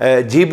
GB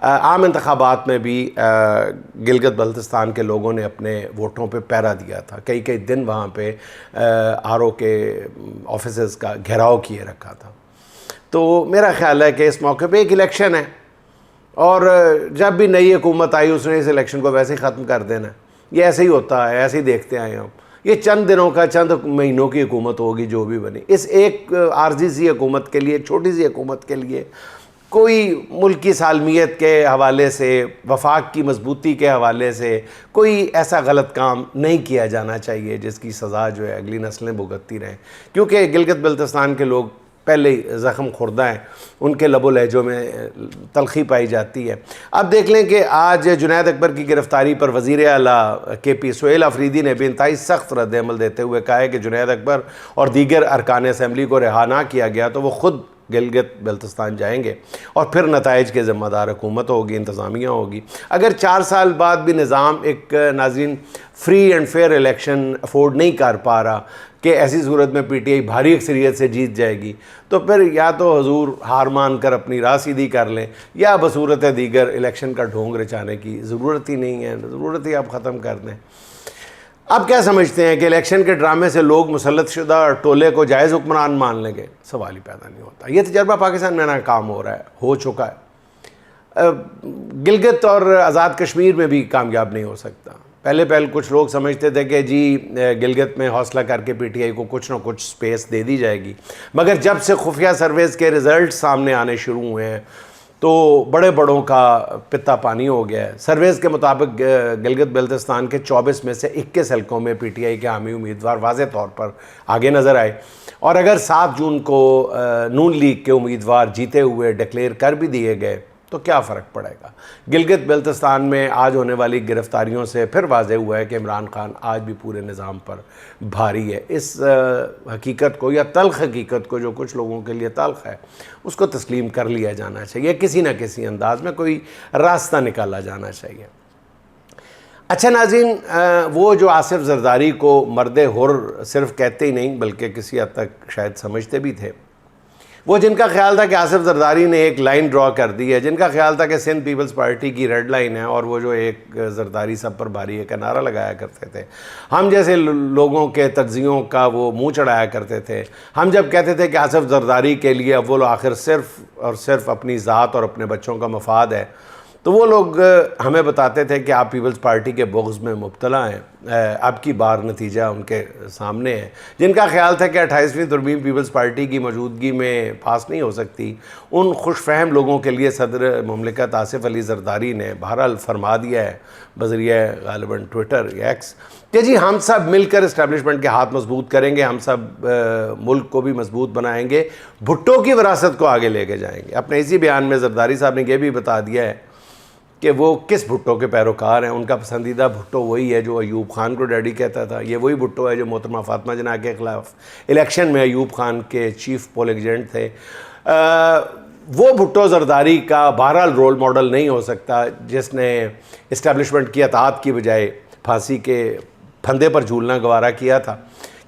عام انتخابات میں بھی گلگت بلتستان کے لوگوں نے اپنے ووٹوں پہ پہرا دیا تھا، کئی دن وہاں پہ RO کے آفیسز کا گھیراؤ کیے رکھا تھا۔ تو میرا خیال ہے کہ اس موقع پہ ایک الیکشن ہے، اور جب بھی نئی حکومت آئی اس نے اس الیکشن کو ویسے ہی ختم کر دینا ہے۔ یہ ایسے ہی ہوتا ہے، ایسے ہی دیکھتے آئے ہم۔ یہ چند دنوں کا، چند مہینوں کی حکومت ہوگی جو بھی بنی۔ اس ایک عارضی سی حکومت کے لیے، چھوٹی سی حکومت کے لیے کوئی ملک کی سالمیت کے حوالے سے، وفاق کی مضبوطی کے حوالے سے کوئی ایسا غلط کام نہیں کیا جانا چاہیے جس کی سزا جو ہے اگلی نسلیں بھگتتی رہیں، کیونکہ گلگت بلتستان کے لوگ پہلے ہی زخم خوردہ ہیں، ان کے لب و لہجوں میں تلخی پائی جاتی ہے۔ اب دیکھ لیں کہ آج جنید اکبر کی گرفتاری پر وزیر اعلیٰ KP سہیل آفریدی نے بھی انتہائی سخت رد عمل دیتے ہوئے کہا ہے کہ جنید اکبر اور دیگر ارکان اسمبلی کو رہا نہ کیا گیا تو وہ خود گلگت بلتستان جائیں گے، اور پھر نتائج کے ذمہ دار حکومت ہوگی، انتظامیہ ہوگی۔ اگر 4 سال بعد بھی نظام ایک ناظرین free and fair election afford نہیں کر پا رہا کہ ایسی صورت میں PTI بھاری اکثریت سے جیت جائے گی، تو پھر یا تو حضور ہار مان کر اپنی راہ سیدھی کر لیں، یا بصورت دیگر الیکشن کا ڈھونگ رچانے کی ضرورت ہی نہیں ہے، ضرورت ہی آپ ختم کر دیں۔ اب کیا سمجھتے ہیں کہ الیکشن کے ڈرامے سے لوگ مسلط شدہ ٹولے کو جائز حکمران مان لیں گے؟ سوال ہی پیدا نہیں ہوتا۔ یہ تجربہ پاکستان میں ناکام ہو رہا ہے، ہو چکا ہے۔ گلگت اور آزاد کشمیر میں بھی کامیاب نہیں ہو سکتا۔ پہلے کچھ لوگ سمجھتے تھے کہ جی گلگت میں حوصلہ کر کے PTI کو کچھ نہ کچھ سپیس دے دی جائے گی، مگر جب سے خفیہ سرویز کے رزلٹ سامنے آنے شروع ہوئے ہیں تو بڑے بڑوں کا پتا پانی ہو گیا ہے۔ سرویز کے مطابق گلگت بلتستان کے 24 میں سے 21 حلقوں میں PTI کے حامی امیدوار واضح طور پر آگے نظر آئے، اور اگر 7 جون کو نون لیگ کے امیدوار جیتے ہوئے ڈکلیئر کر بھی دیے گئے تو کیا فرق پڑے گا؟ گلگت بلتستان میں آج ہونے والی گرفتاریوں سے پھر واضح ہوا ہے کہ عمران خان آج بھی پورے نظام پر بھاری ہے۔ اس حقیقت کو، یا تلخ حقیقت کو جو کچھ لوگوں کے لیے تلخ ہے، اس کو تسلیم کر لیا جانا چاہیے، کسی نہ کسی انداز میں کوئی راستہ نکالا جانا چاہیے۔ اچھا ناظرین، وہ جو آصف زرداری کو مرد حر صرف کہتے ہی نہیں بلکہ کسی حد تک شاید سمجھتے بھی تھے، وہ جن کا خیال تھا کہ آصف زرداری نے ایک لائن ڈرا کر دی ہے، جن کا خیال تھا کہ سندھ پیپلز پارٹی کی ریڈ لائن ہے، اور وہ جو ایک زرداری سب پر بھاری ہے کا نعرہ لگایا کرتے تھے، ہم جیسے لوگوں کے تجزیوں کا وہ منہ چڑھایا کرتے تھے، ہم جب کہتے تھے کہ آصف زرداری کے لیے اول و آخر صرف اور صرف اپنی ذات اور اپنے بچوں کا مفاد ہے، تو وہ لوگ ہمیں بتاتے تھے کہ آپ پیپلز پارٹی کے بغض میں مبتلا ہیں۔ اب کی بار نتیجہ ان کے سامنے ہے۔ جن کا خیال تھا کہ 28ویں ترمیم پیپلز پارٹی کی موجودگی میں پاس نہیں ہو سکتی، ان خوش فہم لوگوں کے لیے صدر مملکت آصف علی زرداری نے بہرحال فرما دیا ہے بذریعہ غالباً ٹویٹر یا ایکس کہ جی ہم سب مل کر اسٹیبلشمنٹ کے ہاتھ مضبوط کریں گے، ہم سب ملک کو بھی مضبوط بنائیں گے، بھٹو کی وراثت کو آگے لے کے جائیں گے۔ اپنے اسی بیان میں زرداری صاحب نے یہ بھی بتا دیا ہے کہ وہ کس بھٹو کے پیروکار ہیں۔ ان کا پسندیدہ بھٹو وہی ہے جو ایوب خان کو ڈیڈی کہتا تھا، یہ وہی بھٹو ہے جو محترمہ فاطمہ جناح کے خلاف الیکشن میں ایوب خان کے چیف پولنگ ایجنٹ تھے۔ وہ بھٹو زرداری کا بہرحال رول ماڈل نہیں ہو سکتا جس نے اسٹیبلشمنٹ کی اطاعت کی بجائے پھانسی کے پھندے پر جھولنا گوارا کیا تھا،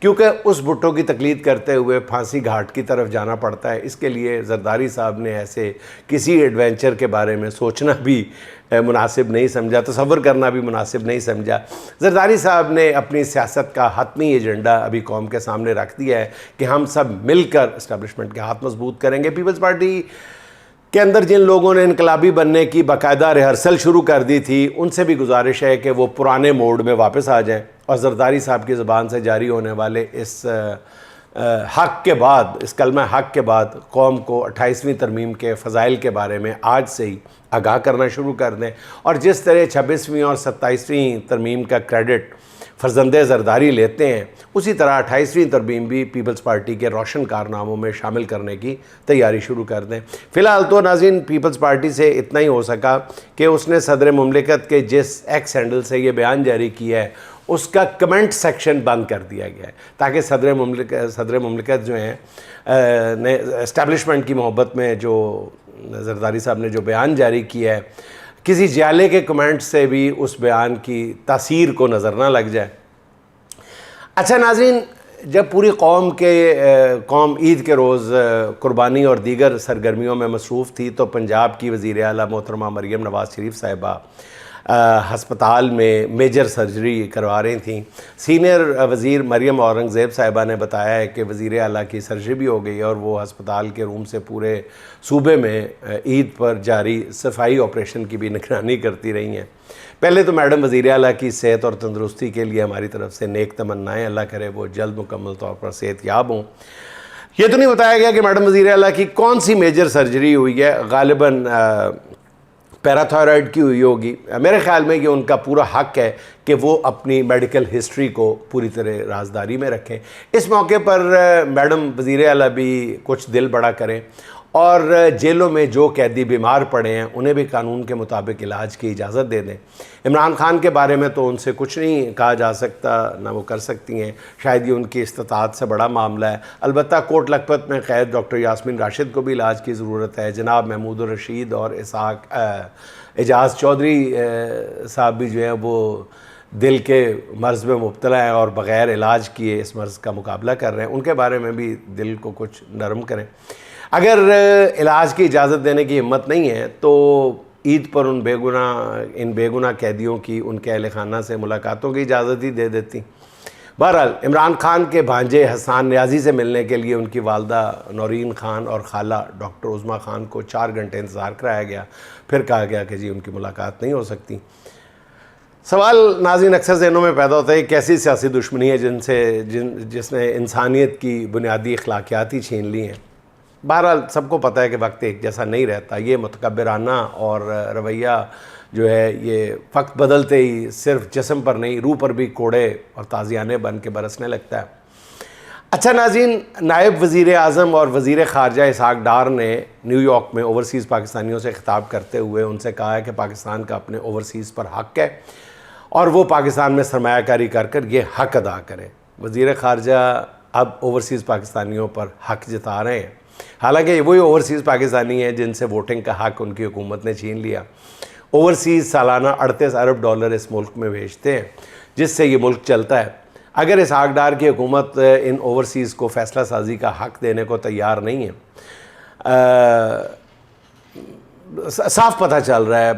کیونکہ اس بھٹو کی تقلید کرتے ہوئے پھانسی گھاٹ کی طرف جانا پڑتا ہے۔ اس کے لیے زرداری صاحب نے ایسے کسی ایڈونچر کے بارے میں سوچنا بھی مناسب نہیں سمجھا، تصور کرنا بھی مناسب نہیں سمجھا۔ زرداری صاحب نے اپنی سیاست کا حتمی ایجنڈا ابھی قوم کے سامنے رکھ دیا ہے کہ ہم سب مل کر اسٹیبلشمنٹ کے ہاتھ مضبوط کریں گے۔ پیپلز پارٹی کے اندر جن لوگوں نے انقلابی بننے کی باقاعدہ ریہرسل شروع کر دی تھی، ان سے بھی گزارش ہے کہ وہ پرانے موڈ میں واپس آ جائیں، اور زرداری صاحب کی زبان سے جاری ہونے والے اس حق کے بعد، اس کلمہ حق کے بعد قوم کو 28ویں ترمیم کے فضائل کے بارے میں آج سے ہی آگاہ کرنا شروع کر دیں، اور جس طرح 26ویں اور 27ویں ترمیم کا کریڈٹ فرزند زرداری لیتے ہیں، اسی طرح 28ویں ترمیم بھی پیپلز پارٹی کے روشن کارناموں میں شامل کرنے کی تیاری شروع کر دیں۔ فی الحال تو ناظرین پیپلز پارٹی سے اتنا ہی ہو سکا کہ اس نے صدر مملکت کے جس ایکس ہینڈل سے یہ بیان جاری کیا ہے اس کا کمنٹ سیکشن بند کر دیا گیا ہے، تاکہ صدر مملکت جو ہیں نے اسٹیبلشمنٹ کی محبت میں جو زرداری صاحب نے جو بیان جاری کیا ہے، کسی جیالے کے کمنٹ سے بھی اس بیان کی تاثیر کو نظر نہ لگ جائے۔ اچھا ناظرین، جب پوری قوم عید کے روز قربانی اور دیگر سرگرمیوں میں مصروف تھی تو پنجاب کی وزیر اعلیٰ محترمہ مریم نواز شریف صاحبہ ہسپتال میں میجر سرجری کروا رہی تھیں۔ سینئر وزیر مریم اورنگزیب صاحبہ نے بتایا ہے کہ وزیر اعلیٰ کی سرجری بھی ہو گئی اور وہ ہسپتال کے روم سے پورے صوبے میں عید پر جاری صفائی آپریشن کی بھی نگرانی کرتی رہی ہیں۔ پہلے تو میڈم وزیر اعلیٰ کی صحت اور تندرستی کے لیے ہماری طرف سے نیک تمنائیں، اللہ کرے وہ جلد مکمل طور پر صحت یاب ہوں۔ یہ تو نہیں بتایا گیا کہ میڈم وزیر اعلیٰ کی کون سی میجر سرجری ہوئی ہے، غالباً پیراتھائرائڈ کی ہوئی ہوگی۔ میرے خیال میں یہ ان کا پورا حق ہے کہ وہ اپنی میڈیکل ہسٹری کو پوری طرح رازداری میں رکھیں۔ اس موقع پر میڈم وزیر اعلیٰ بھی کچھ دل بڑا کریں اور جیلوں میں جو قیدی بیمار پڑے ہیں انہیں بھی قانون کے مطابق علاج کی اجازت دے دیں۔ عمران خان کے بارے میں تو ان سے کچھ نہیں کہا جا سکتا، نہ وہ کر سکتی ہیں، شاید یہ ان کی استطاعت سے بڑا معاملہ ہے۔ البتہ کوٹ لکھپت میں قید ڈاکٹر یاسمین راشد کو بھی علاج کی ضرورت ہے۔ جناب محمود الرشید اور اعجاز چودھری صاحب بھی جو ہیں وہ دل کے مرض میں مبتلا ہیں اور بغیر علاج کیے اس مرض کا مقابلہ کر رہے ہیں، ان کے بارے میں بھی دل کو کچھ نرم کریں۔ اگر علاج کی اجازت دینے کی ہمت نہیں ہے تو عید پر ان بے گناہ قیدیوں کی ان کے اہل خانہ سے ملاقاتوں کی اجازت ہی دے دیتی۔ بہرحال عمران خان کے بھانجے حسان نیازی سے ملنے کے لیے ان کی والدہ نورین خان اور خالہ ڈاکٹر عظمیٰ خان کو 4 گھنٹے انتظار کرایا گیا، پھر کہا گیا کہ جی ان کی ملاقات نہیں ہو سکتی۔ سوال ناظرین اکثر ذہنوں میں پیدا ہوتا ہے کہ کیسی سیاسی دشمنی ہے جس نے انسانیت کی بنیادی اخلاقیات ہی چھین لی ہیں۔ بہرحال سب کو پتہ ہے کہ وقت ایک جیسا نہیں رہتا، یہ متکبرانہ اور رویہ جو ہے یہ وقت بدلتے ہی صرف جسم پر نہیں روح پر بھی کوڑے اور تازیانے بن کے برسنے لگتا ہے۔ اچھا ناظرین، نائب وزیر اعظم اور وزیر خارجہ اسحاق ڈار نے نیو یارک میں اوورسیز پاکستانیوں سے خطاب کرتے ہوئے ان سے کہا ہے کہ پاکستان کا اپنے اوورسیز پر حق ہے اور وہ پاکستان میں سرمایہ کاری کر یہ حق ادا کریں۔ وزیر خارجہ اب اوورسیز پاکستانیوں پر حق جتا رہے ہیں، حالانکہ یہ وہی اوورسیز پاکستانی ہیں جن سے ووٹنگ کا حق ان کی حکومت نے چھین لیا۔ اوورسیز سالانہ 38 ارب ڈالر اس ملک میں بھیجتے ہیں جس سے یہ ملک چلتا ہے۔ اگر اسحاق ڈار کی حکومت ان اوورسیز کو فیصلہ سازی کا حق دینے کو تیار نہیں ہے، صاف پتہ چل رہا ہے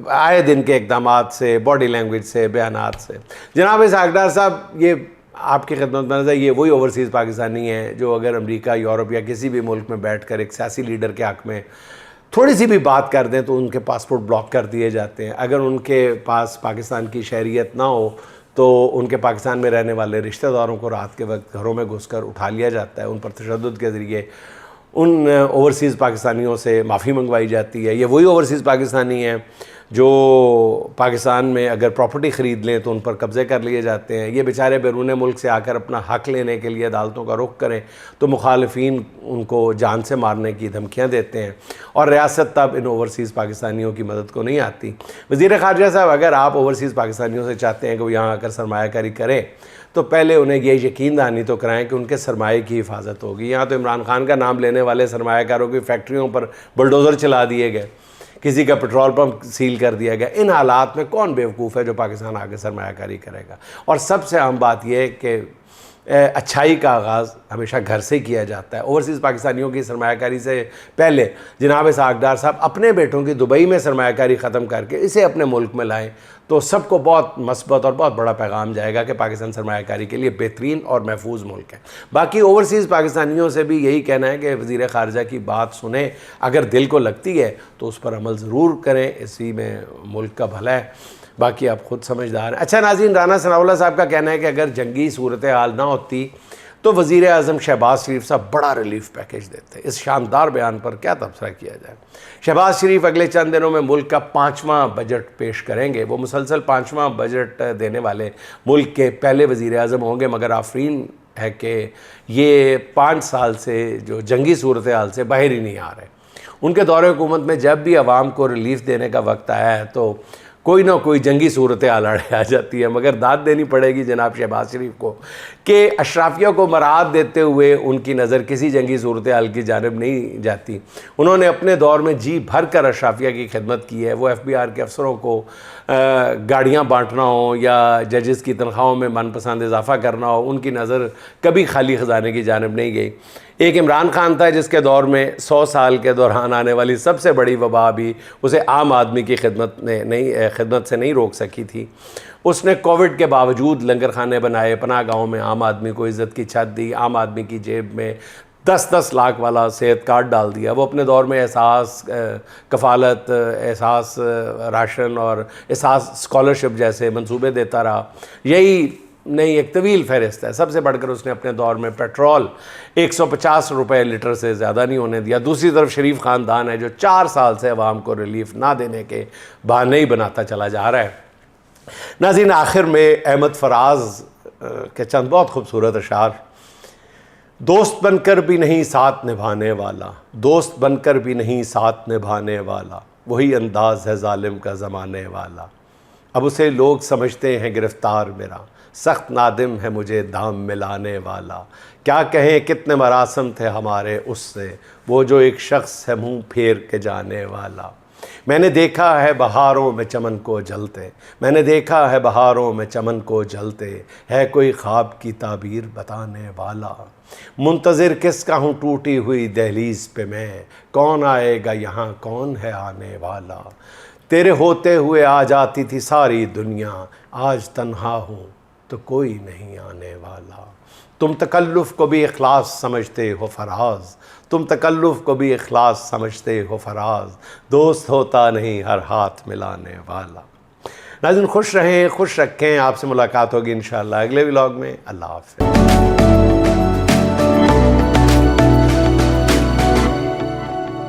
آئے دن کے اقدامات سے، باڈی لینگویج سے، بیانات سے۔ جناب اسحاق ڈار صاحب، یہ آپ کی خدمت میں نظر یہ وہی اوورسیز پاکستانی ہیں جو اگر امریکہ، یورپ یا کسی بھی ملک میں بیٹھ کر ایک سیاسی لیڈر کے حق میں تھوڑی سی بھی بات کر دیں تو ان کے پاسپورٹ بلاک کر دیے جاتے ہیں۔ اگر ان کے پاس پاکستان کی شہریت نہ ہو تو ان کے پاکستان میں رہنے والے رشتہ داروں کو رات کے وقت گھروں میں گھس کر اٹھا لیا جاتا ہے، ان پر تشدد کے ذریعے ان اوورسیز پاکستانیوں سے معافی منگوائی جاتی ہے۔ یہ وہی اوورسیز پاکستانی ہیں جو پاکستان میں اگر پراپرٹی خرید لیں تو ان پر قبضے کر لیے جاتے ہیں۔ یہ بیچارے بیرون ملک سے آ کر اپنا حق لینے کے لیے عدالتوں کا رخ کریں تو مخالفین ان کو جان سے مارنے کی دھمکیاں دیتے ہیں اور ریاست تب ان اوورسیز پاکستانیوں کی مدد کو نہیں آتی۔ وزیر خارجہ صاحب، اگر آپ اوورسیز پاکستانیوں سے چاہتے ہیں کہ وہ یہاں آ کر سرمایہ کاری کریں تو پہلے انہیں یہ یقین دہانی تو کرائیں کہ ان کے سرمایے کی حفاظت ہوگی۔ یہاں تو عمران خان کا نام لینے والے سرمایہ کاروں کی فیکٹریوں پر بلڈوزر چلا دیے گئے، کسی کا پیٹرول پمپ سیل کر دیا گیا۔ ان حالات میں کون بیوقوف ہے جو پاکستان آگے سرمایہ کاری کرے گا؟ اور سب سے اہم بات یہ ہے کہ اچھائی کا آغاز ہمیشہ گھر سے کیا جاتا ہے۔ اوورسیز پاکستانیوں کی سرمایہ کاری سے پہلے جناب اسحاق ڈار صاحب اپنے بیٹوں کی دبئی میں سرمایہ کاری ختم کر کے اسے اپنے ملک میں لائیں تو سب کو بہت مثبت اور بہت بڑا پیغام جائے گا کہ پاکستان سرمایہ کاری کے لیے بہترین اور محفوظ ملک ہے۔ باقی اوورسیز پاکستانیوں سے بھی یہی کہنا ہے کہ وزیر خارجہ کی بات سنیں، اگر دل کو لگتی ہے تو اس پر عمل ضرور کریں، اسی میں ملک کا بھلا ہے، باقی آپ خود سمجھدار ہیں۔ اچھا ناظرین، رانا ثناء اللہ صاحب کا کہنا ہے کہ اگر جنگی صورتحال نہ ہوتی تو وزیر اعظم شہباز شریف صاحب بڑا ریلیف پیکیج دیتے۔ اس شاندار بیان پر کیا تبصرہ کیا جائے؟ شہباز شریف اگلے چند دنوں میں ملک کا 5واں بجٹ پیش کریں گے۔ وہ مسلسل 5واں بجٹ دینے والے ملک کے پہلے وزیر اعظم ہوں گے، مگر آفرین ہے کہ یہ 5 سال سے جو جنگی صورتحال سے باہر ہی نہیں آ رہے۔ ان کے دور حکومت میں جب بھی عوام کو ریلیف دینے کا وقت آیا ہے تو کوئی نہ کوئی جنگی صورتحال آ جاتی ہے، مگر داد دینی پڑے گی جناب شہباز شریف کو کہ اشرافیہ کو مراعات دیتے ہوئے ان کی نظر کسی جنگی صورتحال کی جانب نہیں جاتی۔ انہوں نے اپنے دور میں جی بھر کر اشرافیہ کی خدمت کی ہے۔ وہ ایف بی آر کے افسروں کو گاڑیاں بانٹنا ہو یا ججز کی تنخواہوں میں من پسند اضافہ کرنا ہو، ان کی نظر کبھی خالی خزانے کی جانب نہیں گئی۔ ایک عمران خان تھا جس کے دور میں 100 سال کے دوران آنے والی سب سے بڑی وبا بھی اسے عام آدمی کی خدمت سے نہیں روک سکی تھی۔ اس نے کووڈ کے باوجود لنگر خانے بنائے، پناہ گاہوں میں عام آدمی کو عزت کی چھت دی، عام آدمی کی جیب میں 10 لاکھ والا صحت کارڈ ڈال دیا۔ وہ اپنے دور میں احساس کفالت، احساس راشن اور احساس اسکالرشپ جیسے منصوبے دیتا رہا۔ یہی نہیں ایک طویل فہرست ہے۔ سب سے بڑھ کر اس نے اپنے دور میں پیٹرول 150 روپے لیٹر سے زیادہ نہیں ہونے دیا۔ دوسری طرف شریف خاندان ہے جو 4 سال سے عوام کو ریلیف نہ دینے کے بہانے ہی بناتا چلا جا رہا ہے۔ ناظرین، آخر میں احمد فراز کے چند بہت خوبصورت اشعار: دوست بن کر بھی نہیں ساتھ نبھانے والا، دوست بن کر بھی نہیں ساتھ نبھانے والا، وہی انداز ہے ظالم کا زمانے والا۔ اب اسے لوگ سمجھتے ہیں گرفتار میرا، سخت نادم ہے مجھے دام ملانے والا۔ کیا کہیں کتنے مراسم تھے ہمارے اس سے، وہ جو ایک شخص ہے منہ پھیر کے جانے والا۔ میں نے دیکھا ہے بہاروں میں چمن کو جلتے، میں نے دیکھا ہے بہاروں میں چمن کو جلتے، ہے کوئی خواب کی تعبیر بتانے والا۔ منتظر کس کا ہوں ٹوٹی ہوئی دہلیز پہ میں، کون آئے گا یہاں کون ہے آنے والا۔ تیرے ہوتے ہوئے آ جاتی تھی ساری دنیا، آج تنہا ہوں تو کوئی نہیں آنے والا۔ تم تکلف کو بھی اخلاص سمجھتے ہو فراز، تم تکلف کو بھی اخلاص سمجھتے ہو فراز، دوست ہوتا نہیں ہر ہاتھ ملانے والا۔ ناظرین، خوش رہیں، خوش رکھیں۔ آپ سے ملاقات ہوگی انشاءاللہ اگلے ولاگ میں۔ اللہ حافظ۔